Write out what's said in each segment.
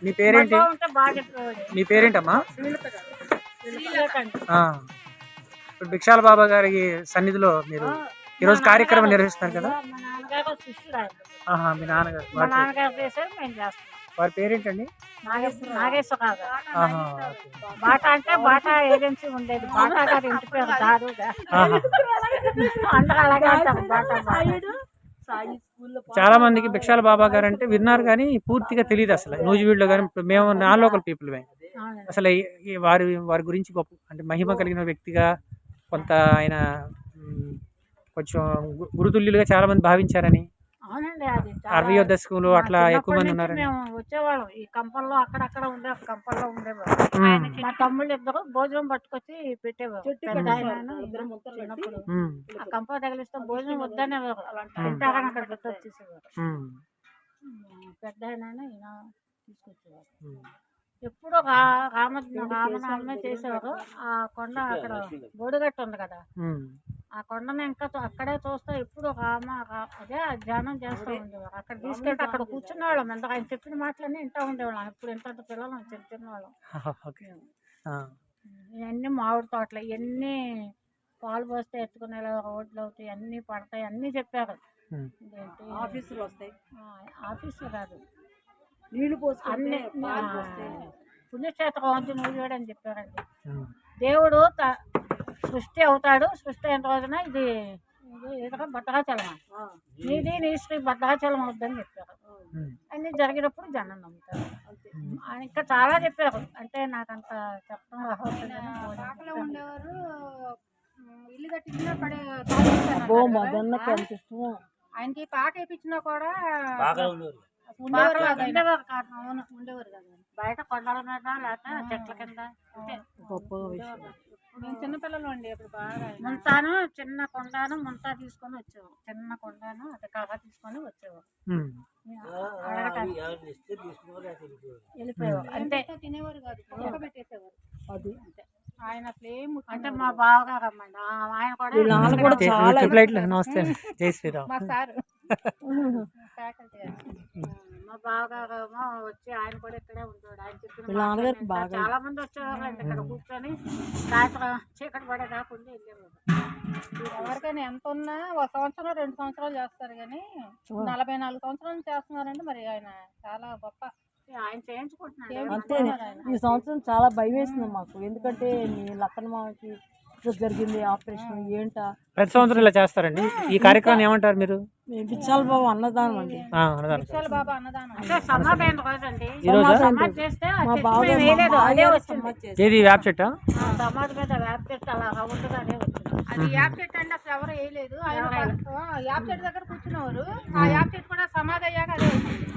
మీ పేరేంటి? మీ పేరేంటమ్మా? ఇప్పుడు భిక్షాల బాబా గారి సన్నిధిలో మీరు ఈరోజు కార్యక్రమం నిర్వహిస్తున్నారు కదా? మీ నాన్నగారు వారి పేరేంటండి? నాగేశ్వరరావు గారు. బాటా అంటే బాటా ఏజెన్సీ ఉండేది. బాటా గారి ఇంటి పేరు దారుగా. చాలా మందికి భిక్షాల బాబా గారు అంటే విన్నారు కానీ పూర్తిగా తెలియదు అసలు. నూజివీడులో కానీ మేము నాన్ లోకల్ పీపుల్ అసలు వారి వారి గురించి గొప్ప అంటే మహిమ కలిగిన వ్యక్తిగా కొంత ఆయన కొంచెం గురుతుల్యులుగా చాలా మంది భావించారని. అవునండి, అది 60వ దశకంలో అట్లా ఎక్కువ మంది ఉన్నారు. మేము వచ్చేవాళ్ళం ఈ కంపల్లో, అక్కడక్కడ ఉండే కంపల్లో ఉండేవాళ్ళం. మా తమ్ముళ్ళు ఇద్దరు భోజనం పట్టుకొచ్చి పెట్టేవారు. చిన్నప్పుడు ఆ కంప తగిలిస్తే భోజనం వద్దనేవారు. తింటారని అక్కడ పెట్టొచ్చేసేవారు. పెద్ద ఆయన ఈయన తీసుకొచ్చేవారు. ఎప్పుడు రామనామే చేసేవారు. ఆ కొండ అక్కడ బోడిగట్టు ఉంది కదా, ఆ కొండను ఇంకా అక్కడే చూస్తా ఎప్పుడు అదే ధ్యానం చేస్తూ ఉండేవారు. అక్కడ తీసుకెళ్తే అక్కడ కూర్చునేవాళ్ళం. ఎంత ఆయన చెప్పిన మాటలన్నీ వింటూ ఉండేవాళ్ళం. ఇప్పుడు ఎంత పిల్లలు చిన్న వాళ్ళం. ఇవన్నీ మామిడి తోటలు, ఇవన్నీ పాలు పోస్తే ఎత్తుకునే రోడ్లు అవుతాయి, అన్నీ పడతాయి, అన్నీ చెప్పారు. ఆఫీసులు వస్తాయి, ఆఫీసులు కాదు, నీళ్లు పోసి అన్ని పుణ్యక్షేత్రం వచ్చి నూజివీడు అని చెప్పారండి. దేవుడు సృష్టి అవుతాడు. సృష్టి అయిన రోజున ఇది ఏదో భద్రాచలం, నీది నీ శ్రీ భద్రాచలం అవుద్దని చెప్పారు. అన్ని జరిగినప్పుడు జనం నమ్ముతారు. ఆయన ఇంకా చాలా చెప్పారు. అంటే నాకంత చెప్పడం ఉండేవారు. ఇల్లు కట్టించినా పడే ఆయనకి పాట వేయించినా కూడా ఉండేవారు కదా. బయట కొండల మీద లేకపోతే చెట్ల కింద చిన్నపిల్లలు అండి. అప్పుడు బాగా ముంతాను చిన్న కొండాను ముంతా తీసుకొని వచ్చేవారు. చిన్న కొండాను అది కర్ర తీసుకొని వచ్చేవారు. వెళ్ళిపోయేవారు అంతే, తినేవారు కాదు, పెట్టేసేవారు. అది అంతే. ఆయన ఫ్లేమ్ అంటే మా బావగారు అమ్మండి. ఆయన కూడా మా సార్ ఫ్యాకల్టీ. మా బావగారేమో వచ్చి ఆయన కూడా ఇక్కడే ఉంటాడు. ఆయన చెప్పిన చాలా మంది వచ్చేవారు అండి. ఇక్కడ కూర్చొని సాయంత్రం చీకటి పడే కాకుండా వెళ్ళేవారు. ఎవరికైనా ఎంత ఉన్నా 1 సంవత్సరం 2 సంవత్సరాలు చేస్తారు కానీ 44 సంవత్సరాలు చేస్తున్నారండి. మరి ఆయన చాలా గొప్ప. ఆయన చేయించుకుంటున్నాడు అంతే. ఈ సంవత్సరం చాలా భయం వేసింది మాకు. ఎందుకంటే మీ లక్కన మామకి జరిగింది ఆపరేషన్. ఏంటా ప్రతి సంవత్సరం ఇలా చేస్తారండి ఈ కార్యక్రమం? ఏమంటారు మీరు? భిక్షాల బాబు అన్నదానం అండి. భిక్షాల బాబు అన్నదానం అంటే సమాధి రోజండి. ఏది వేప చెట్టు? సమాధి మీద వేప చెట్టు అలా రౌండ్గా అదే వచ్చింది. అది వేప చెట్టు అంటే అసలు ఎవరు వేయలేదు. వేప చెట్టు దగ్గర కూర్చునేవారు. ఆ వేప చెట్టు కూడా సమాధి అయ్యాక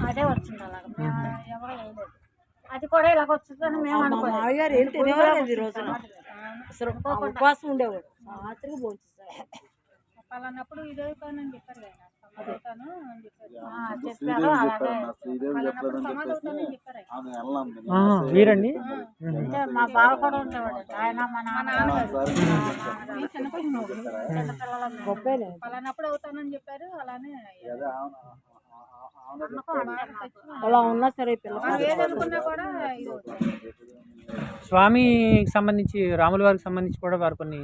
అదే వచ్చింది. అలాగా ఎవరు వేయలేదు. అది కూడా ఇలాగ వచ్చిందని మేము అనుకోలేదు. ఉపవాసం ఉండేవాడు. రాత్రికి భోజనం పలానప్పుడు ఇదే పని చెప్పారు కదా, సమాధవుతాను అని చెప్పారు. అలాగే సమాధి అవుతానని చెప్పారు. వీరండి అంటే మా బావ కూడా ఉండేవాడు. ఆయన మా నాన్నగారు చిన్నపిల్లలు పలానప్పుడు అవుతానని చెప్పారు. అలానే అలా ఉన్నా సరే పిల్లలు ఏదనుకున్నా కూడా స్వామికి సంబంధించి రాముల వారికి సంబంధించి కూడా వారు కొన్ని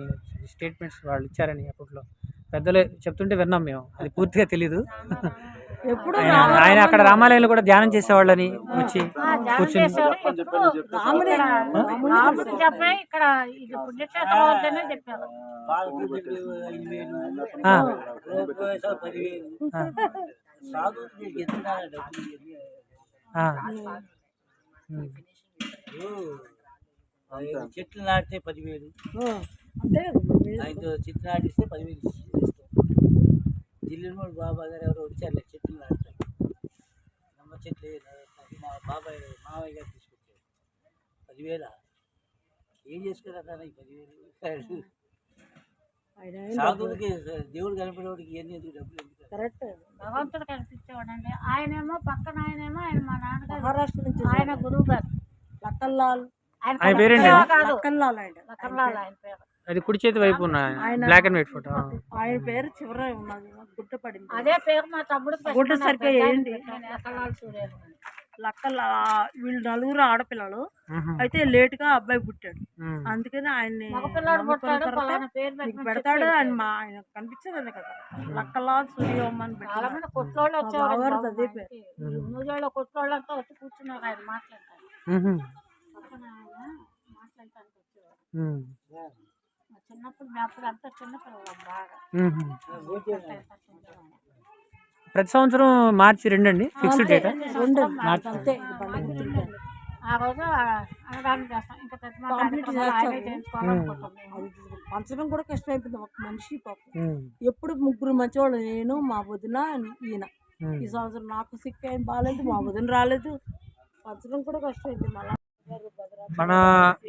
స్టేట్మెంట్స్ వాళ్ళు ఇచ్చారని అప్పట్లో పెద్దలు చెప్తుంటే విన్నాం మేము. అది పూర్తిగా తెలీదు. ఆయన అక్కడ రామాలయంలో కూడా ధ్యానం చేసేవాళ్ళని వచ్చి కూర్చుని ఇక్కడ ఇది పుణ్యక్షేత్రం వద్దనే చెప్పారు. చెట్లు నాటితే 10,000, ఆయనతో చెట్లు నాటిస్తే 10,000 జిల్లునోడు బాబా గారు ఎవరో వచ్చారు చెట్లు నాటుతారు. నమ్మ చెట్లు మా బాబాయ్ మావయ్య గారు తీసుకొచ్చారు. 10,000 ఏం చేసుకున్నారా ఈ 10,000? సాధువులకి దేవుడు కనిపడేవాడికి ఇవన్నీ ఎందుకు డబ్బులు ఎందుకు? కరెక్ట్, భగవంతుడు కనిపించేవాడండి. ఆయనేమో పక్కన ఆయనేమో ఆయన మా నాన్నగారు మహారాష్ట్ర నుంచి ఆయన గురువు గారు లక్కన్లాల్. ఆయన పేరేంటి? లక్కన్లాల్ ఆయన పేరు. అది కుడి చేతి వైపు ఉన్న బ్లాక్ అండ్ వైట్ ఫోటో. ఆయన పేరు చివర ఉన్నది గుడ్డ పడింది. అదే పేరు మా తమ్ముడు గుడ్డ సరిగ్గా లక్కన్లాల్ సూర్య. వీళ్ళు నలుగురు ఆడపిల్లలు అయితే లేటుగా అబ్బాయి పుట్టాడు. అందుకని ఆయన్ని మగపిల్లాడు పుట్టాడు, నమ్ముకున్న తర్వాత పలానా పేరు నీకు పెట్టి పెడతాడు ఆయన కనిపించదు కదా లక్కలా సూర్యోమ్మ అని చాలా పెట్టాడు. మంది కొట్లోళ్ళు వచ్చేవారు బావగారు అదే పేరు. నూజోళ్ళ కొట్లోళ్ళంతా వచ్చి కూర్చున్నారు ఆయన మాట్లాడతారు. పక్కన ఆయన మాట్లాడటానికి వచ్చేవారు. మా చిన్నప్పుడు అప్పుడు అంతా చిన్నపిల్లలు బాగా. ప్రతి సంవత్సరం మార్చి 2 అండి ఫిక్స్డ్ డేట్. అంతే ఆ రోజు అన్నదానం చేస్తాం. ఇంకా పెద్ద మా కార్యక్రమాలు ఆయనే చేయించుకోవాలనుకుంటున్నాం. పంచడం కూడా కష్టమైపోయింది. ఒక మనిషి పాపం ఎప్పుడు ముగ్గురు మంచివాళ్ళు, నేను మా వదిన ఈయన. ఈ సంవత్సరం నాకు సిక్ అయింది, బాగాలేదు, మా వదిన రాలేదు. పంచడం కూడా కష్టమైంది. మళ్ళీ మన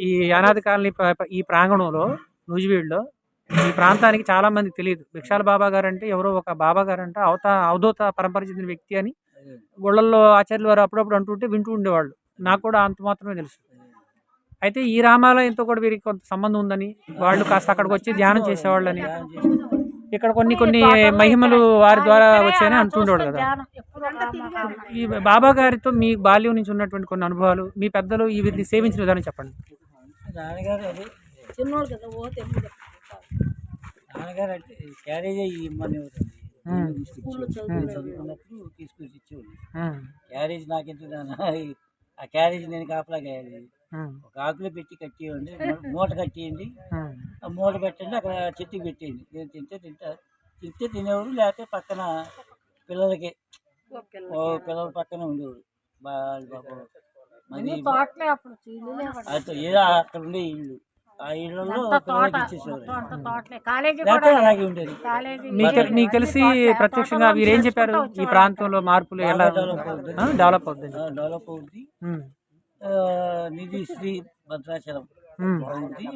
ఈ అనాథ కాలనీ ఈ ప్రాంగణంలో నూజివీడులో ఈ ప్రాంతానికి చాలా మందికి తెలియదు. భిక్షాల బాబా గారు అంటే ఎవరో ఒక బాబా గారు అంటే అవధూత పరంపర చెందిన వ్యక్తి అని గుళ్ళల్లో ఆచార్యులు వారు అప్పుడప్పుడు అంటుంటే వింటూ ఉండేవాళ్ళు. నాకు కూడా అంత మాత్రమే తెలుసు. అయితే ఈ రామాలయంతో కూడా వీరికి కొంత సంబంధం ఉందని, వాళ్ళు కాస్త అక్కడికి వచ్చి ధ్యానం చేసేవాళ్ళని, ఇక్కడ కొన్ని మహిమలు వారి ద్వారా వచ్చాయని అంటుండేవాడు కదా. ఈ బాబా గారితో మీ బాల్యం నుంచి ఉన్నటువంటి కొన్ని అనుభవాలు, మీ పెద్దలు ఈ వీరిని సేవించిన విధానం చెప్పండి. నాన్నగారు అదే చిన్నోడు కదా ఓ తెమ్మ నాన్నగారు అంటే క్యారేజ్ ఇమ్మని స్కూల్లో చదువుకున్నప్పుడు తీసుకొచ్చి ఇచ్చేవాడు. క్యారేజ్ నాకెందుకు నాన్న, ఆ క్యారేజ్ నేను కాపలా కాయాలి, ఒక ఆకులో పెట్టి కట్టేయండి, మూట కట్టేయండి, ఆ మూట పెట్టండి, అక్కడ చెట్టుకి పెట్టేయండి, నేను తింటే తినేవాడు, లేకపోతే పక్కన పిల్లలకి పిల్లల పక్కన ఉండేవాడు. తోటలే అప్పుడు అది ఏదో అక్కడ ఉండే ఇల్లు, ఆ ఇళ్లలో పిల్లలకి ఇచ్చేసేవారు. కాలేజీ అలాగే ఉండేది. మీకు తెలిసి ప్రత్యక్షంగా వీరేం చెప్పారు? ఈ ప్రాంతంలో మార్పులు ఎలా డెవలప్ అవుతుంది? డెవలప్ అవుద్ది. నిధి శ్రీ భద్రాచలం అవుద్ది.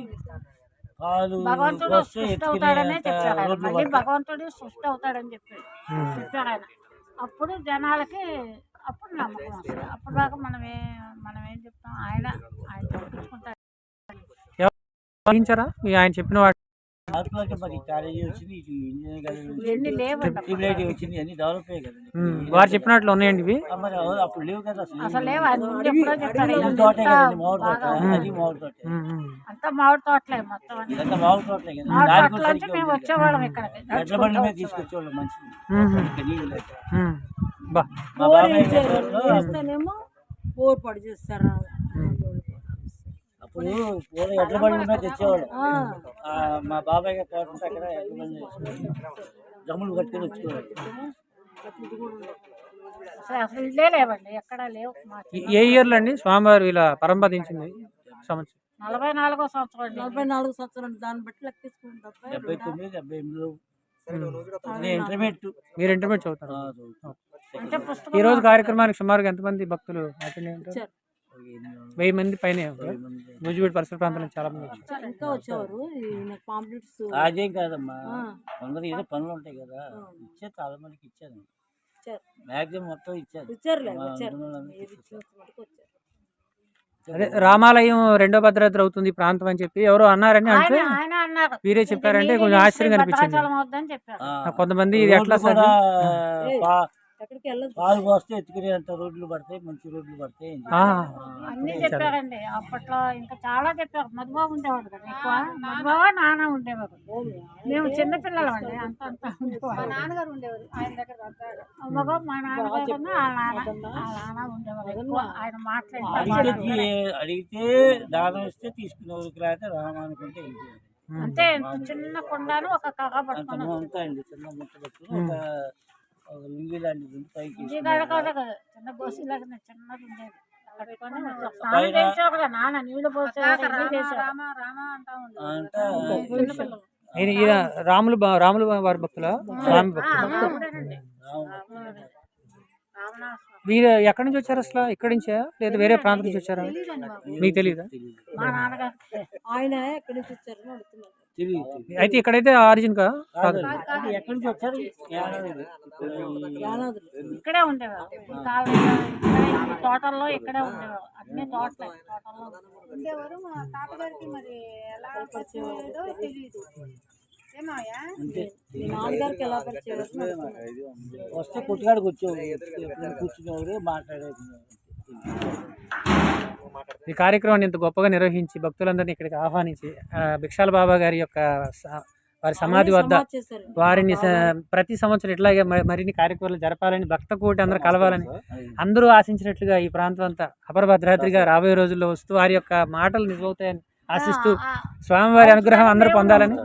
పాలు భగవంతుడు వస్తే సృష్టి అవుతాడనే చెప్పాడు ఆయన. మళ్ళీ భగవంతుడు సృష్టి అవుతాడని చెప్పాడు చెప్పాడు ఆయన. అప్పుడు జనాలకి అప్పుడు నమ్మకం వస్తుంది. అప్పుడు దాకా మనం ఏం చెప్తాం, ఆయన చూసుకుంటాడు. ఆయన చెప్పిన వాటి మార్పులు అంటే మరి కాలేజీ వచ్చింది, ఇటు ఇంజనీరింగ్ ఇవన్నీ లేవండి. సివిల్ వచ్చింది, అన్ని డెవలప్ అయ్యాయి కదండి. వారు చెప్పినట్లు ఉన్నాయండి ఇవి. మరి అప్పుడు లేవు కదా అసలు లేవు. అది ముందు ఎప్పుడో చెప్తాడు. ఇది తోటే కదండి, మామిడి తోట, అది మామిడి తోటే, అంతా మామిడి తోటలే మొత్తం అన్ని. ఇదంతా మామిడి తోటలే కదా. మామిడి దానికి తోటల నుంచి మేము వచ్చేవాళ్ళం ఇక్కడికి. ఎడ్ల బండి మీద తీసుకొచ్చేవాళ్ళం మంచిది, ఇంకా నీళ్ళు లేక. బా మా బాబాయ్ గారు చేస్తేనేమో బోర్ పడి చేస్తారు. అప్పుడు పూల ఎడ్ల బండి మీద తెచ్చేవాళ్ళు. మా బాబాయ్ గారి తోట ఉంటే అక్కడ ఎడ్ల బండి జమ్ములు కట్టుకొని వచ్చేవాళ్ళు. అసలు ఇల్లే లేవండి, ఎక్కడా లేవు. ఏ ఇయర్లో అండి స్వామివారు ఇలా పరంపదించింది? సంవత్సరం 44వ సంవత్సరం. 44 సంవత్సరాలు దాన్ని బట్టి లెక్కేసుకుంటాం. 79, 78లో ఇంటర్మీడియట్. మీరు ఇంటర్మీడియట్ చదువుతారు. అంటే ఈ పుస్తకం రోజు కార్యక్రమానికి సుమారుగా ఎంతమంది భక్తులు అటెండ్ అయ్యారు? 1000 మంది పైన. నూజివీడు పరిసర ప్రాంతాల నుంచి చాలా మంది వచ్చారు. ఇంకా వచ్చేవారు. పాంప్లెట్స్ అదేం కాదమ్మా, కొందరు ఏదో పనులు ఉంటాయి కదా, ఇచ్చారు, చాలా మందికి ఇచ్చాను. మ్యాక్సిమం మొత్తం ఇచ్చారు. అదే రామాలయం 2వ భద్రాద్రి అవుతుంది ఈ ప్రాంతం అని చెప్పి ఎవరో అన్నారని అంటే ఆయన అన్నారు. వీరే చెప్పారంటే కొంచెం ఆశ్చర్యంగా అనిపించింది. భద్రాచలం అవుద్దని చెప్పారు. కొంతమంది ఇది ఎట్లా కూడా ఎక్కడికి వెళ్ళదు. పాలు పోస్తే ఎత్తుకునేంత రోడ్లు పడతాయి, మంచి రోడ్లు పడతాయి. అన్ని చెప్పారండి అప్పట్లో. ఇంకా చాలా చెప్పారు. మధుబాబు ఉండేవాడు కదా ఎక్కువ. మధుబాబు నాన్న ఉండేవారు. మేము చిన్నపిల్లలు అండి, అంత ఉండేవారు. మా నాన్నగారు ఉండేవారు ఆయన దగ్గర. మగబాబు మా నాన్నగారు నాన్న ఉండేవారు ఎక్కువ. ఆయన మాట్లాడి అడిగితే దానం ఇస్తే తీసుకునేవారు, లేకపోతే రామానుకుంటే అంతే. చిన్న కొండను ఒక కర్ర పట్టుకున్నాం అంతా అండి. చిన్న ముట్ట పట్టుకుని ఒక లుంగి లాంటిది పైకి చిన్న గోసి లాగా చిన్నది ఉండేది. స్నానం చేసేవారు కదా నాన్న, నీళ్లు పోసేవారు. రాములు వారి భక్తుల స్వామి భక్తులు. మీరు ఎక్కడి నుంచి వచ్చారు అసలు? ఇక్కడి నుంచా లేదా వేరే ప్రాంతం నుంచి వచ్చారా? మీకు తెలియదా? మా నాన్నగారు ఆయన ఎక్కడి నుంచి వచ్చారని అడుగుతున్నారు. అయితే ఇక్కడైతే ఆరిజిన్ కా ఎక్కడి నుంచి వచ్చారు? ఇక్కడే ఉండేవారు. తోటల్లో ఇక్కడే ఉండేవారు. అన్ని తోటలే తోటల్లో ఉండేవారు. మా తాతగారికి మరి ఎలా పరిచయం తెలియదు. నాన్నగారికి ఎలా పరిచయం? వస్తే కొట్టుకాడికి వచ్చేవారు, కూర్చునేవారు, మాట్లాడేది. ఈ కార్యక్రమాన్ని ఇంత గొప్పగా నిర్వహించి భక్తులందరినీ ఇక్కడికి ఆహ్వానించి భిక్షాల బాబా గారి యొక్క వారి సమాధి వద్ద వారిని ప్రతి సంవత్సరం ఇట్లాగే మరిన్ని కార్యక్రమాలు జరపాలని భక్త కోటి అందరూ కలవాలని అందరూ ఆశించినట్లుగా ఈ ప్రాంతం అంతా అపర భద్రాద్రిగా రాబోయే రోజుల్లో వస్తూ వారి యొక్క మాటలు నిజమవుతాయని ఆశిస్తూ స్వామివారి అనుగ్రహం అందరూ పొందాలని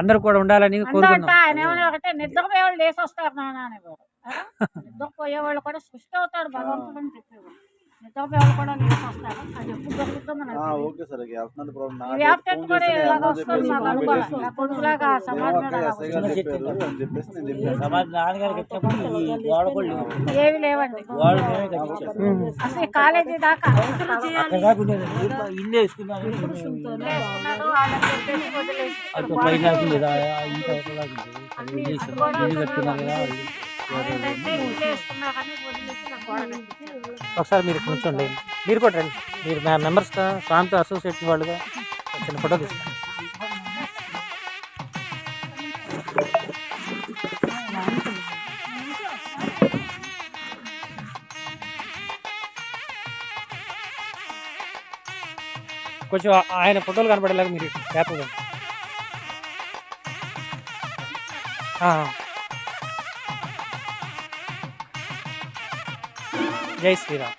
అందరూ కూడా ఉండాలని కోరుకుంటున్నాం. ఆయన ఏమైనా ఒకటే నిద్రపోయేవాళ్ళు లేచి వస్తారు నాన్న అనేవారు. నిద్రపోయేవాళ్ళు కూడా సృష్టి అవుతాడు భగవంతుడు అని చెప్పేవారు. నిద్రపోయేవాళ్ళు కూడా లేచి వస్తారు. అది ఎప్పుడు దొరుకుతుందో మనకు కూడా ఇలాగ వస్తుంది. మాకు అనుకోవాలి నా కొడుకులాగా సమాజం ఏవి లేవండి. అసలు ఈ కాలేజీ దాకా ఇల్లు వేసుకున్నారు వాళ్ళని చెప్పేసి వదిలేసి ఏంటంటే ఇల్లు వేసుకున్నా కానీ వదిలేసి నాకు గోడ కట్టించారు. ఒకసారి మీరు కూర్చోండి, మీరు కూడా రండి, మీరు మెంబర్స్ స్వామితో అసోసియేషన్ వాళ్ళుగా చిన్న ఫోటో తీసుకోండి. కొంచెం ఆయన ఫోటోలు కనపడేలాగా మీరు హ్యాపీగా జై శ్రీరామ్.